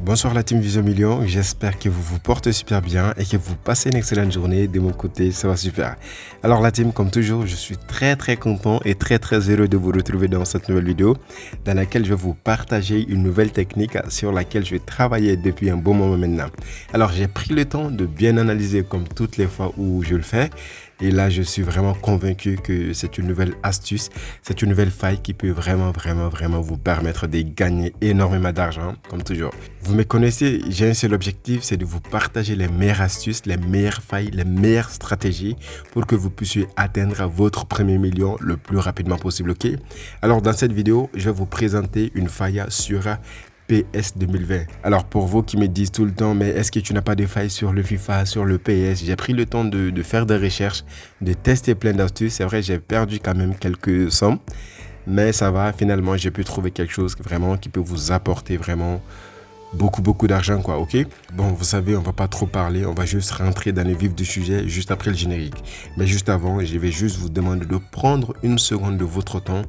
Bonsoir la team Vision Million, j'espère que vous vous portez super bien et que vous passez une excellente journée. De mon côté, ça va super. Alors la team, comme toujours, je suis très content et très heureux de vous retrouver dans cette nouvelle vidéo dans laquelle je vais vous partager une nouvelle technique sur laquelle je vais travailler depuis un bon moment maintenant. Alors j'ai pris le temps de bien analyser comme toutes les fois où je le fais. Et là, je suis vraiment convaincu que c'est une nouvelle astuce, c'est une nouvelle faille qui peut vraiment vous permettre de gagner énormément d'argent, comme toujours. Vous me connaissez, j'ai un seul objectif, c'est de vous partager les meilleures astuces, les meilleures failles, les meilleures stratégies pour que vous puissiez atteindre votre premier million le plus rapidement possible, ok? Alors, dans cette vidéo, je vais vous présenter une faille sur PS 2020. Alors pour vous qui me disent tout le temps, mais est-ce que tu n'as pas de failles sur le FIFA, sur le PS? J'ai pris le temps de faire des recherches, de tester plein d'astuces. C'est vrai, j'ai perdu quand même quelques sommes, mais ça va, finalement, j'ai pu trouver quelque chose vraiment qui peut vous apporter vraiment beaucoup d'argent, quoi, ok? Bon, vous savez, on va pas trop parler, on va juste rentrer dans le vif du sujet juste après le générique. Mais juste avant, je vais juste vous demander de prendre une seconde de votre temps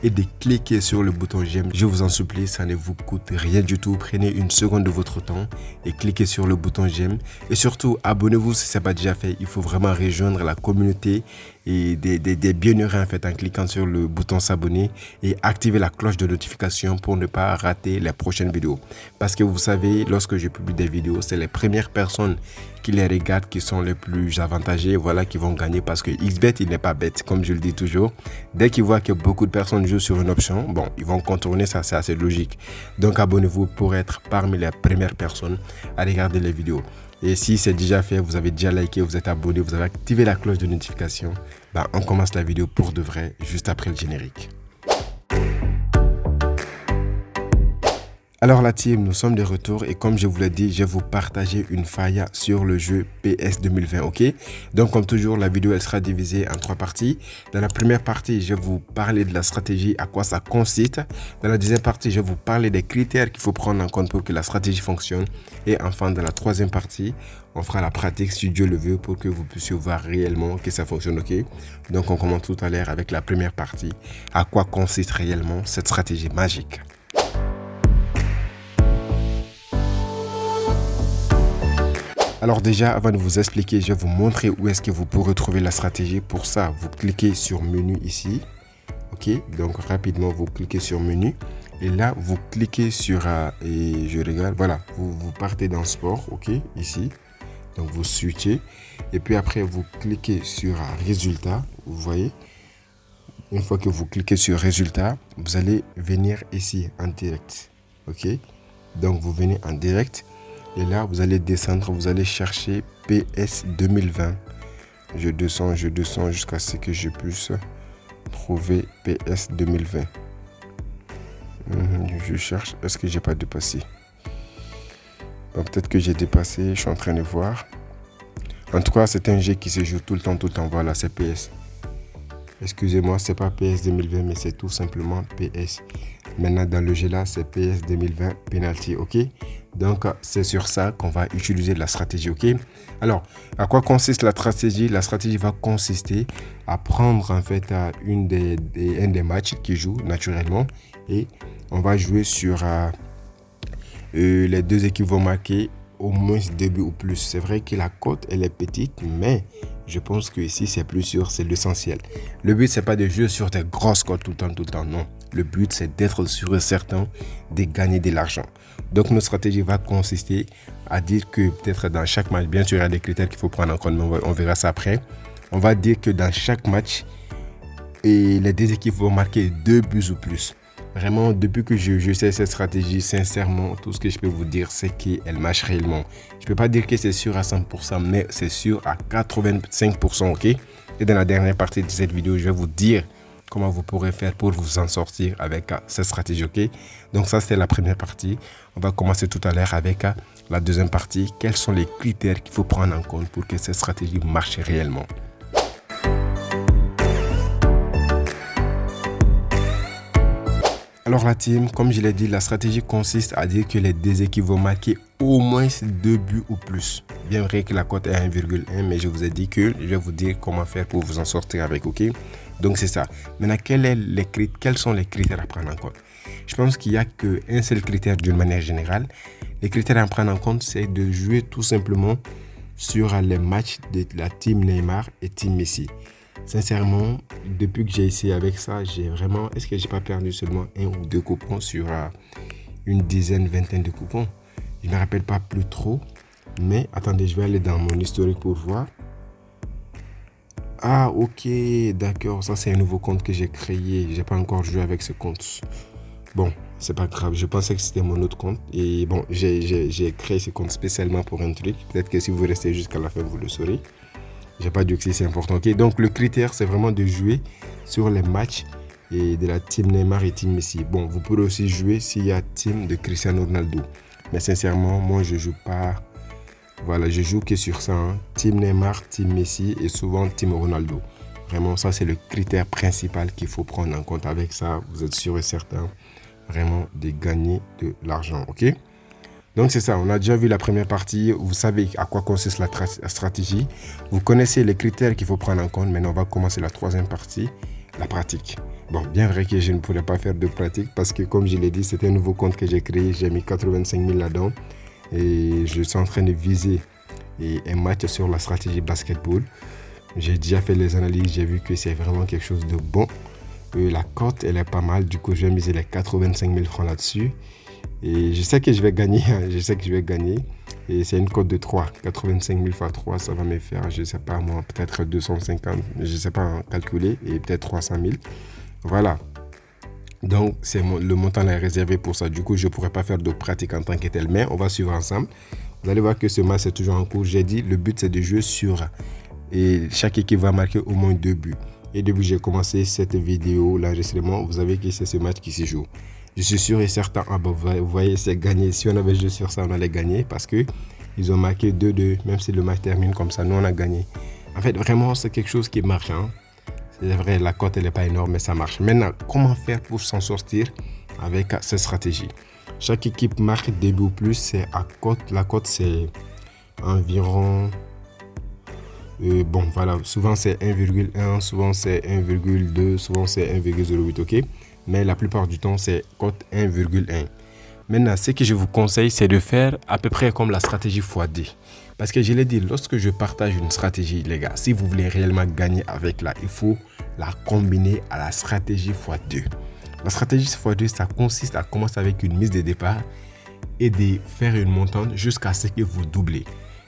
et de cliquer sur le bouton j'aime. Je vous en supplie, ça ne vous coûte rien du tout. Prenez une seconde de votre temps et cliquez sur le bouton j'aime. Et surtout, abonnez-vous si ce n'est pas déjà fait. Il faut vraiment rejoindre la communauté et des bienheureux en fait en cliquant sur le bouton s'abonner et activer la cloche de notification pour ne pas rater les prochaines vidéos. Parce que vous savez, lorsque je publie des vidéos, c'est les premières personnes qui les regardent qui sont les plus avantagées, voilà, qui vont gagner parce que XBet, il n'est pas bête, comme je le dis toujours. Dès qu'ils voient que beaucoup de personnes jouent sur une option, bon, ils vont contourner ça, c'est assez logique. Donc, abonnez-vous pour être parmi les premières personnes à regarder les vidéos. Et si c'est déjà fait, vous avez déjà liké, vous êtes abonné, vous avez activé la cloche de notification, bah, on commence la vidéo pour de vrai, juste après le générique. Alors la team, nous sommes de retour et comme je vous l'ai dit, je vais vous partager une faille sur le jeu PS 2020, ok? Donc comme toujours, la vidéo elle sera divisée en 3 parties. Dans la première partie, je vais vous parler de la stratégie, à quoi ça consiste. Dans la deuxième partie, je vais vous parler des critères qu'il faut prendre en compte pour que la stratégie fonctionne. Et enfin, dans la troisième partie, on fera la pratique si Dieu le veut pour que vous puissiez voir réellement que ça fonctionne, ok? Donc on commence tout à l'heure avec la première partie, à quoi consiste réellement cette stratégie magique. Alors déjà, avant de vous expliquer, je vais vous montrer où est-ce que vous pourrez trouver la stratégie. Pour ça, vous cliquez sur menu ici. Ok, donc rapidement, vous cliquez sur menu. Et là, vous cliquez sur, et je regarde, voilà, vous partez dans sport, ok, ici. Donc vous switchez. Et puis après, vous cliquez sur résultat, vous voyez. Une fois que vous cliquez sur résultat, vous allez venir ici en direct. Ok, donc vous venez en direct. Et là, vous allez descendre, vous allez chercher PS 2020. Je descends jusqu'à ce que je puisse trouver PS 2020. Je cherche, est-ce que j'ai pas dépassé? Bon, peut-être que j'ai dépassé, je suis en train de voir. En tout cas, c'est un jeu qui se joue tout le temps. Voilà, c'est PS. Excusez-moi, c'est pas PS 2020, mais c'est tout simplement PS. Maintenant, dans le jeu là, c'est PS 2020 Penalty, ok? Donc, c'est sur ça qu'on va utiliser la stratégie, ok? Alors, à quoi consiste la stratégie? La stratégie va consister à prendre en fait un des matchs qui jouent naturellement et on va jouer sur les deux équipes vont marquer au moins 2 buts ou plus. C'est vrai que la cote, elle est petite, mais je pense que ici, c'est plus sûr, c'est l'essentiel. Le but, c'est pas de jouer sur des grosses cotes tout le temps, non. Le but, c'est d'être sûr et certain de gagner de l'argent. Donc, notre stratégie va consister à dire que peut-être dans chaque match, bien sûr, il y a des critères qu'il faut prendre en compte, mais on verra ça après. On va dire que dans chaque match, les deux équipes vont marquer 2 buts ou plus. Vraiment, depuis que je sais cette stratégie, sincèrement, tout ce que je peux vous dire, c'est qu'elle marche réellement. Je ne peux pas dire que c'est sûr à 100%, mais c'est sûr à 85%, ok? Et dans la dernière partie de cette vidéo, je vais vous dire comment vous pourrez faire pour vous en sortir avec cette stratégie, ok? Donc ça, c'était la première partie. On va commencer tout à l'heure avec la deuxième partie. Quels sont les critères qu'il faut prendre en compte pour que cette stratégie marche réellement? Alors la team, comme je l'ai dit, la stratégie consiste à dire que les deux équipes vont marquer au moins 2 buts ou plus. Bien vrai que la cote est 1,1, mais je vous ai dit que je vais vous dire comment faire pour vous en sortir avec, ok? Donc c'est ça. Maintenant, quels sont les critères à prendre en compte? Je pense qu'il n'y a qu'un seul critère d'une manière générale. Les critères à prendre en compte, c'est de jouer tout simplement sur les matchs de la team Neymar et team Messi. Sincèrement, depuis que j'ai essayé avec ça, est-ce que j'ai pas perdu seulement 1 ou 2 coupons sur une dizaine, vingtaine de coupons? Je ne me rappelle pas plus trop. Mais attendez, je vais aller dans mon historique pour voir. Ah, ok, d'accord. Ça, c'est un nouveau compte que j'ai créé. J'ai pas encore joué avec ce compte. Bon, c'est pas grave. Je pensais que c'était mon autre compte. Et bon, j'ai créé ce compte spécialement pour un truc. Peut-être que si vous restez jusqu'à la fin, vous le saurez. J'ai pas dit que c'est important. Ok, donc le critère, c'est vraiment de jouer sur les matchs et de la team Neymar et team Messi. Bon, vous pourrez aussi jouer s'il y a team de Cristiano Ronaldo. Mais sincèrement, moi, je joue pas. Voilà, je joue que sur ça. Team Neymar, team Messi et souvent team Ronaldo. Vraiment, ça, c'est le critère principal qu'il faut prendre en compte. Avec ça, vous êtes sûr et certain vraiment de gagner de l'argent. Ok? Donc, c'est ça. On a déjà vu la première partie. Vous savez à quoi consiste la stratégie. Vous connaissez les critères qu'il faut prendre en compte. Maintenant, on va commencer la troisième partie, la pratique. Bon, bien vrai que je ne pourrais pas faire de pratique parce que, comme je l'ai dit, c'est un nouveau compte que j'ai créé. J'ai mis 85 000 là-dedans. Et je suis en train de viser un match sur la stratégie basketball. J'ai déjà fait les analyses, j'ai vu que c'est vraiment quelque chose de bon. La cote, elle est pas mal. Du coup, je vais miser les 85 000 francs là-dessus. Et je sais que je vais gagner. Et c'est une cote de 3. 85 000 fois 3, ça va me faire, je ne sais pas moi, peut-être 250. Je ne sais pas calculer. Et peut-être 300 000. Voilà. Donc, le montant est réservé pour ça. Du coup, je ne pourrais pas faire de pratique en tant que tel. Mais on va suivre ensemble. Vous allez voir que ce match est toujours en cours. J'ai dit, le but, c'est de jouer sur... Et chaque équipe va marquer au moins 2 buts. Et depuis que j'ai commencé cette vidéo, l'enregistrement, vous savez que c'est ce match qui se joue. Je suis sûr et certain, vous voyez, c'est gagné. Si on avait joué sur ça, on allait gagner parce qu'ils ont marqué 2-2. Même si le match termine comme ça, nous, on a gagné. En fait, vraiment, c'est quelque chose qui marche. C'est vrai, la cote, elle n'est pas énorme, mais ça marche. Maintenant, comment faire pour s'en sortir avec cette stratégie? Chaque équipe marque des buts ou plus, c'est à cote. La cote, c'est environ... bon, voilà, souvent c'est 1,1, souvent c'est 1,2, souvent c'est 1,08, ok? Mais la plupart du temps, c'est cote 1,1. Maintenant, ce que je vous conseille, c'est de faire à peu près comme la stratégie x2. Parce que je l'ai dit, lorsque je partage une stratégie, les gars, si vous voulez réellement gagner avec là, il faut la combiner à la stratégie x2. La stratégie x2, ça consiste à commencer avec une mise de départ et de faire une montante jusqu'à ce que vous doublez.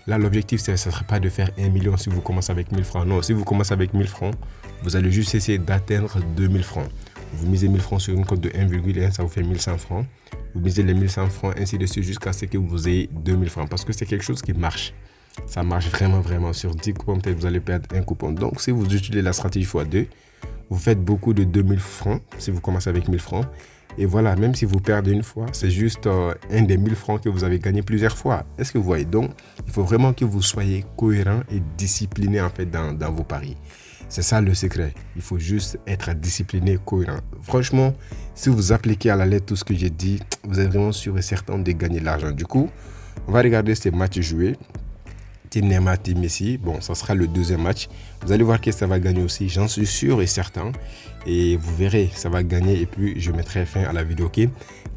Là, l'objectif, ce ne sera pas de faire 1 million si vous commencez avec 1000 francs. Non, si vous commencez avec 1000 francs, vous allez juste essayer d'atteindre 2000 francs. Vous misez 1000 francs sur une cote de 1,1, ça vous fait 1100 francs. Vous misez les 1100 francs, ainsi de suite, jusqu'à ce que vous ayez 2000 francs. Parce que c'est quelque chose qui marche. Ça marche vraiment, vraiment. Sur 10 coupons, peut-être vous allez perdre un coupon. Donc, si vous utilisez la stratégie x2, vous faites beaucoup de 2000 francs si vous commencez avec 1000 francs. Et voilà, même si vous perdez une fois, c'est juste un des 1000 francs que vous avez gagné plusieurs fois. Est-ce que vous voyez? Donc, il faut vraiment que vous soyez cohérent et discipliné en fait dans vos paris. C'est ça le secret. Il faut juste être discipliné, cohérent. Franchement, si vous appliquez à la lettre tout ce que j'ai dit, vous êtes vraiment sûr et certain de gagner de l'argent. Du coup, on va regarder ces matchs joués. Team Neymar, Team Messi. Bon, ça sera le deuxième match. Vous allez voir que ça va gagner aussi. J'en suis sûr et certain. Et vous verrez, ça va gagner. Et puis, je mettrai fin à la vidéo, ok?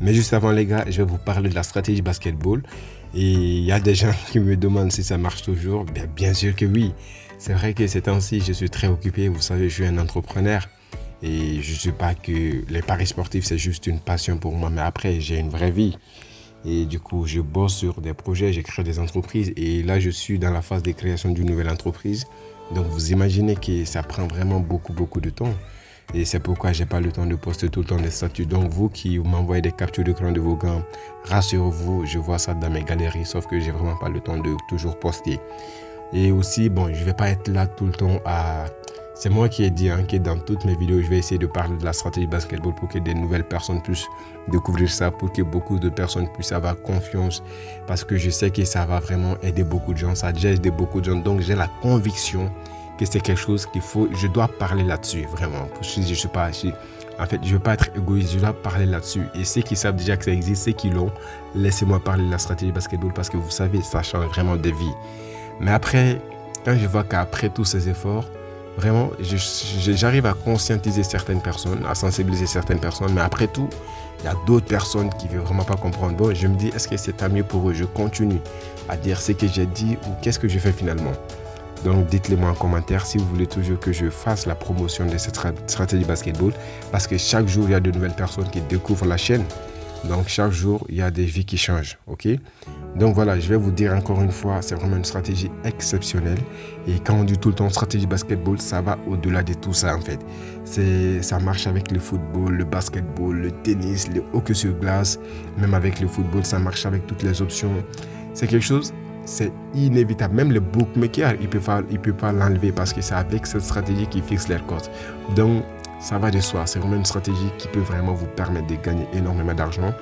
Mais juste avant, les gars, je vais vous parler de la stratégie basketball. Et il y a des gens qui me demandent si ça marche toujours. Bien sûr que oui. C'est vrai que ces temps-ci, je suis très occupé. Vous savez, je suis un entrepreneur. Et je ne sais pas que les paris sportifs, c'est juste une passion pour moi. Mais après, j'ai une vraie vie. Et du coup, je bosse sur des projets, j'ai créé des entreprises. Et là, je suis dans la phase de création d'une nouvelle entreprise. Donc, vous imaginez que ça prend vraiment beaucoup de temps. Et c'est pourquoi je n'ai pas le temps de poster tout le temps des statuts. Donc, vous qui m'envoyez des captures d'écran de vos gants, rassurez-vous, je vois ça dans mes galeries. Sauf que j'ai vraiment pas le temps de toujours poster. Et aussi, bon, je ne vais pas être là tout le temps à... C'est moi qui ai dit que dans toutes mes vidéos, je vais essayer de parler de la stratégie basketball pour que des nouvelles personnes puissent découvrir ça, pour que beaucoup de personnes puissent avoir confiance. Parce que je sais que ça va vraiment aider beaucoup de gens, ça a déjà aidé beaucoup de gens. Donc, j'ai la conviction que c'est quelque chose qu'il faut... Je dois parler là-dessus, vraiment. Je sais pas... En fait, je ne veux pas être égoïste, je dois parler là-dessus. Et ceux qui savent déjà que ça existe, ceux qui l'ont, laissez-moi parler de la stratégie basketball parce que vous savez, ça change vraiment de vie. Mais après, quand je vois qu'après tous ces efforts, Vraiment, j'arrive à conscientiser certaines personnes, à sensibiliser certaines personnes, mais après tout, il y a d'autres personnes qui ne veulent vraiment pas comprendre. Bon, je me dis, est-ce que c'est tant mieux pour eux? Je continue à dire ce que j'ai dit ou qu'est-ce que je fais finalement? Donc, dites-le moi en commentaire si vous voulez toujours que je fasse la promotion de cette stratégie basketball, parce que chaque jour, il y a de nouvelles personnes qui découvrent la chaîne. Donc, chaque jour, il y a des vies qui changent, ok? Donc voilà, je vais vous dire encore une fois, c'est vraiment une stratégie exceptionnelle. Et quand on dit tout le temps stratégie basketball, ça va au-delà de tout ça en fait. Ça marche avec le football, le basketball, le tennis, le hockey sur glace. Même avec le football, ça marche avec toutes les options. C'est quelque chose, c'est inévitable. Même le bookmaker, il peut pas l'enlever parce que c'est avec cette stratégie qu'ils fixent leurs cotes. Donc, ça va de soi. C'est vraiment une stratégie qui peut vraiment vous permettre de gagner énormément d'argent.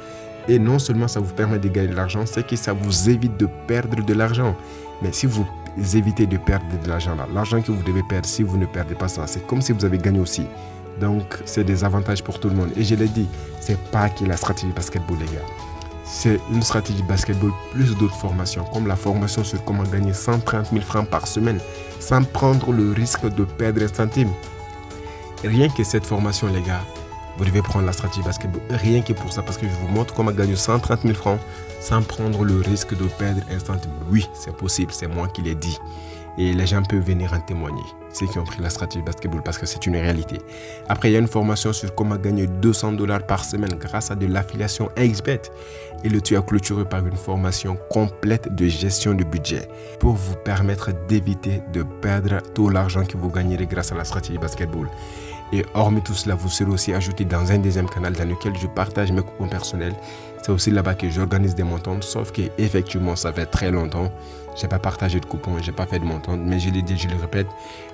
Et non seulement ça vous permet de gagner de l'argent, c'est que ça vous évite de perdre de l'argent. Mais si vous évitez de perdre de l'argent, l'argent que vous devez perdre, si vous ne perdez pas ça, c'est comme si vous avez gagné aussi. Donc, c'est des avantages pour tout le monde. Et je l'ai dit, c'est pas que la stratégie basketball, les gars. C'est une stratégie basketball plus d'autres formations, comme la formation sur comment gagner 130 000 francs par semaine, sans prendre le risque de perdre un centime. Rien que cette formation, les gars, vous devez prendre la stratégie basketball. Rien que pour ça, parce que je vous montre comment gagner 130 000 francs sans prendre le risque de perdre un centime. Oui, c'est possible, c'est moi qui l'ai dit. Et les gens peuvent venir en témoigner, ceux qui ont pris la stratégie basketball, parce que c'est une réalité. Après, il y a une formation sur comment gagner 200 $ par semaine grâce à de l'affiliation XBet. Et le tout est clôturé par une formation complète de gestion de budget pour vous permettre d'éviter de perdre tout l'argent que vous gagnerez grâce à la stratégie basketball. Et hormis tout cela, vous serez aussi ajouté dans un deuxième canal dans lequel je partage mes coupons personnels. C'est aussi là-bas que j'organise des montants, sauf que effectivement, ça fait très longtemps. Je n'ai pas partagé de coupons, je n'ai pas fait de montants, mais je l'ai dit, je le répète,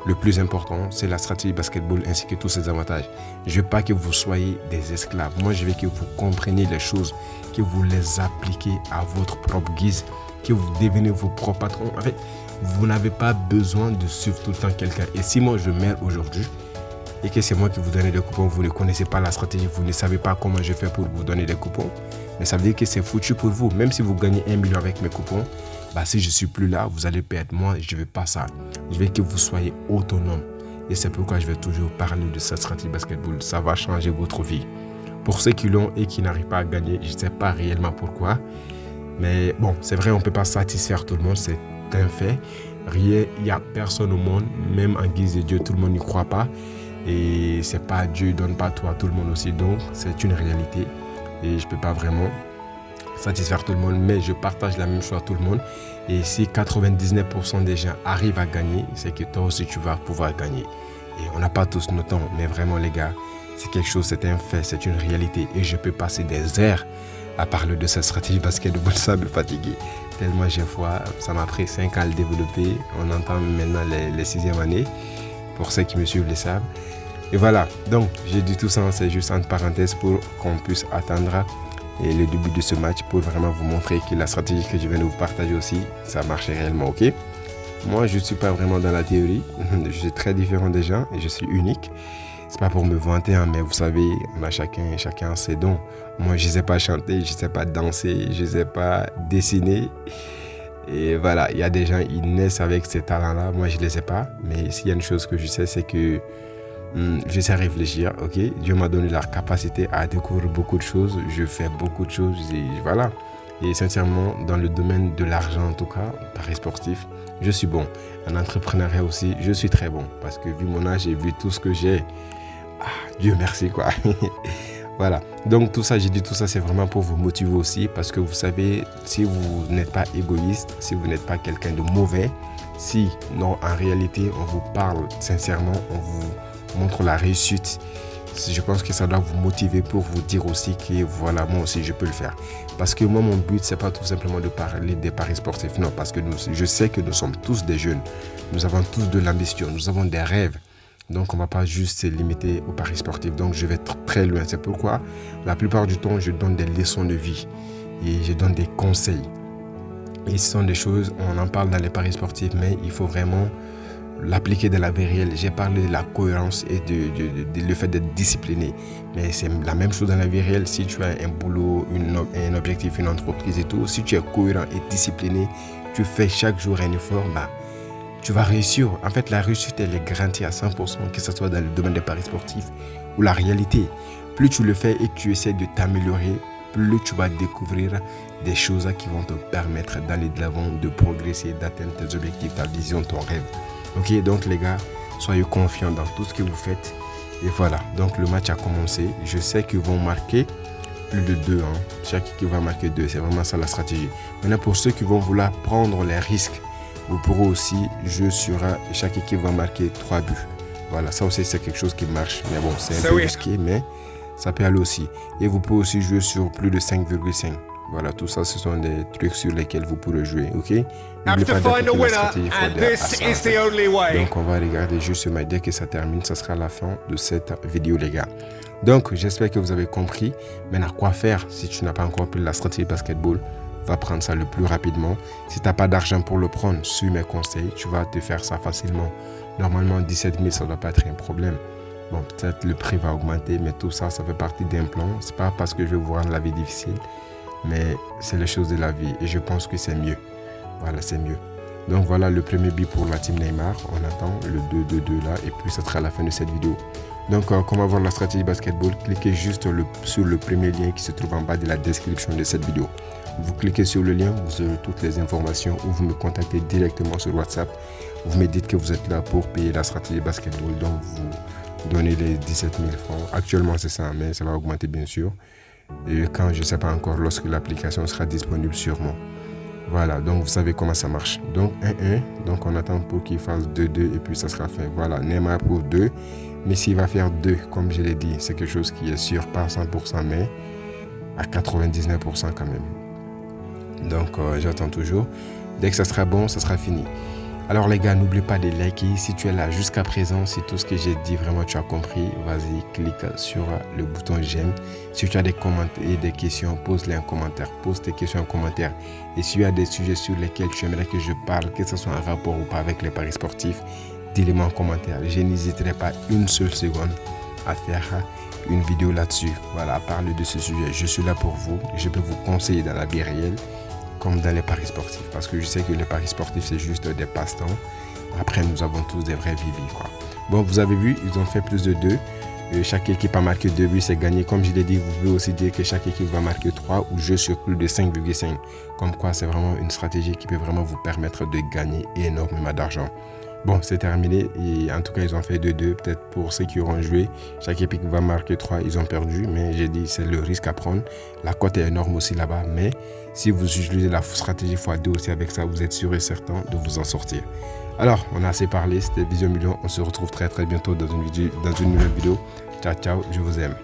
le plus important, c'est la stratégie basketball ainsi que tous ses avantages. Je ne veux pas que vous soyez des esclaves. Moi, je veux que vous compreniez les choses, que vous les appliquez à votre propre guise, que vous devenez vos propres patrons. En fait, vous n'avez pas besoin de suivre tout le temps quelqu'un. Et si moi, je meurs aujourd'hui, et que c'est moi qui vous donne des coupons, vous ne connaissez pas la stratégie, vous ne savez pas comment je fais pour vous donner des coupons, mais ça veut dire que c'est foutu pour vous. Même si vous gagnez 1 million avec mes coupons, si je ne suis plus là, vous allez perdre. Moi, je ne veux pas ça. Je veux que vous soyez autonome. Et c'est pourquoi je vais toujours parler de cette stratégie basketball. Ça va changer votre vie. Pour ceux qui l'ont et qui n'arrivent pas à gagner, je ne sais pas réellement pourquoi. Mais bon, c'est vrai, on ne peut pas satisfaire tout le monde, c'est un fait. Il n'y a personne au monde, même en guise de Dieu, tout le monde n'y croit pas. Et c'est pas Dieu donne pas tout à tout le monde aussi, donc c'est une réalité et je peux pas vraiment satisfaire tout le monde, mais je partage la même chose à tout le monde. Et si 99% des gens arrivent à gagner, c'est que toi aussi tu vas pouvoir gagner. Et on n'a pas tous nos temps, mais vraiment les gars, c'est quelque chose, c'est un fait, c'est une réalité et je peux passer des heures à parler de cette stratégie basketball sans me fatiguer. Tellement j'ai foi, ça m'a pris 5 ans à le développer. On entend maintenant les 6e années. Pour ceux qui me suivent le savent. Et voilà, donc j'ai dit tout ça, c'est juste entre parenthèses pour qu'on puisse attendre le début de ce match pour vraiment vous montrer que la stratégie que je viens de vous partager aussi, ça marche réellement, ok? Moi, je ne suis pas vraiment dans la théorie, je suis très différent des gens et je suis unique. C'est pas pour me vanter, hein, mais vous savez, on a chacun ses dons. Moi, je ne sais pas chanter, je ne sais pas danser, je ne sais pas dessiner. Et voilà, il y a des gens, ils naissent avec ces talents-là. Moi, je ne les ai pas. Mais s'il y a une chose que je sais, c'est que je sais réfléchir, ok? Dieu m'a donné la capacité à découvrir beaucoup de choses. Je fais beaucoup de choses et voilà. Et sincèrement, dans le domaine de l'argent, en tout cas, paris sportif, je suis bon. En entrepreneuriat aussi, je suis très bon. Parce que vu mon âge et vu tout ce que j'ai, Dieu merci, quoi. Voilà, donc tout ça, j'ai dit tout ça, c'est vraiment pour vous motiver aussi parce que vous savez, si vous n'êtes pas égoïste, si vous n'êtes pas quelqu'un de mauvais, si non, en réalité, on vous parle sincèrement, on vous montre la réussite, je pense que ça doit vous motiver pour vous dire aussi que voilà, moi aussi, je peux le faire. Parce que moi, mon but, c'est pas tout simplement de parler des paris sportifs, non, parce que je sais que nous sommes tous des jeunes, nous avons tous de l'ambition, nous avons des rêves. Donc, on ne va pas juste se limiter aux paris sportifs. Donc, je vais très loin. C'est pourquoi, la plupart du temps, je donne des leçons de vie et je donne des conseils. Et ce sont des choses, on en parle dans les paris sportifs, mais il faut vraiment l'appliquer dans la vie réelle. J'ai parlé de la cohérence et de le fait d'être discipliné. Mais c'est la même chose dans la vie réelle. Si tu as un boulot, un objectif, une entreprise et tout, si tu es cohérent et discipliné, tu fais chaque jour un effort, tu vas réussir. En fait, la réussite, elle est garantie à 100%, que ce soit dans le domaine des paris sportifs ou la réalité. Plus tu le fais et que tu essaies de t'améliorer, plus tu vas découvrir des choses qui vont te permettre d'aller de l'avant, de progresser, d'atteindre tes objectifs, ta vision, ton rêve. Ok, donc les gars, soyez confiants dans tout ce que vous faites. Et voilà, donc le match a commencé. Je sais qu'ils vont marquer plus de 2. Chaque équipe va marquer 2. C'est vraiment ça la stratégie. Maintenant, pour ceux qui vont vouloir prendre les risques, vous pourrez aussi jouer sur chaque équipe va marquer 3 buts. Voilà, ça aussi c'est quelque chose qui marche. Mais bon, c'est un peu risqué, mais ça peut aller aussi. Et vous pouvez aussi jouer sur plus de 5,5. Voilà, tout ça, ce sont des trucs sur lesquels vous pourrez jouer, ok? N'oubliez pas d'appliquer la stratégie FODA. Donc, on va regarder juste ce match. Dès que ça termine, ça sera la fin de cette vidéo, les gars. Donc, j'espère que vous avez compris. Maintenant, quoi faire si tu n'as pas encore pris la stratégie basketball? Va prendre ça le plus rapidement. Si tu n'as pas d'argent pour le prendre, suis mes conseils. Tu vas te faire ça facilement. Normalement, 17 000, ça ne doit pas être un problème. Bon, peut-être le prix va augmenter, mais tout ça, ça fait partie d'un plan. Ce n'est pas parce que je vais vous rendre la vie difficile, mais c'est les choses de la vie et je pense que c'est mieux. Voilà, c'est mieux. Donc voilà le premier but pour la team Neymar. On attend le 2-2-2 là et puis ça sera la fin de cette vidéo. Donc comment voir la stratégie basketball? Cliquez juste sur le premier lien qui se trouve en bas de la description de cette vidéo. Vous cliquez sur le lien, vous aurez toutes les informations ou vous me contactez directement sur WhatsApp. Vous me dites que vous êtes là pour payer la stratégie basketball, donc vous donnez les 17 000 francs. Actuellement c'est ça, mais ça va augmenter bien sûr. Et quand je ne sais pas encore, lorsque l'application sera disponible sûrement. Voilà, donc vous savez comment ça marche. Donc 1-1, donc on attend pour qu'il fasse 2-2 et puis ça sera fait. Voilà, Neymar pour 2. Mais s'il va faire 2, comme je l'ai dit, c'est quelque chose qui est sûr, pas à 100%, mais à 99% quand même. Donc j'attends toujours. Dès que ça sera bon, ça sera fini. Alors les gars, n'oubliez pas de liker. Si tu es là jusqu'à présent, si tout ce que j'ai dit vraiment tu as compris, vas-y, clique sur le bouton j'aime. Si tu as des commentaires et des questions, pose-les en commentaire. Pose tes questions en commentaire. Et si tu as des sujets sur lesquels tu aimerais que je parle, que ce soit en rapport ou pas avec les paris sportifs, dis-les-moi en commentaire. Je n'hésiterai pas une seule seconde à faire une vidéo là-dessus. Voilà, à parler de ce sujet. Je suis là pour vous. Je peux vous conseiller dans la vie réelle comme dans les paris sportifs. Parce que je sais que les paris sportifs, c'est juste des passe-temps. Après, nous avons tous des vrais vivis, quoi. Bon, vous avez vu, ils ont fait plus de 2. Chaque équipe a marqué 2 buts, c'est gagné. Comme je l'ai dit, vous pouvez aussi dire que chaque équipe va marquer 3 ou jouer sur plus de 5,5. Comme quoi, c'est vraiment une stratégie qui peut vraiment vous permettre de gagner énormément d'argent. Bon, c'est terminé. Et en tout cas, ils ont fait 2-2. Peut-être pour ceux qui auront joué, chaque équipe va marquer 3. Ils ont perdu. Mais j'ai dit, c'est le risque à prendre. La cote est énorme aussi là-bas. Mais si vous utilisez la stratégie x2 aussi avec ça, vous êtes sûr et certain de vous en sortir. Alors, on a assez parlé. C'était Vision Million. On se retrouve très très bientôt dans une nouvelle vidéo. Ciao, ciao. Je vous aime.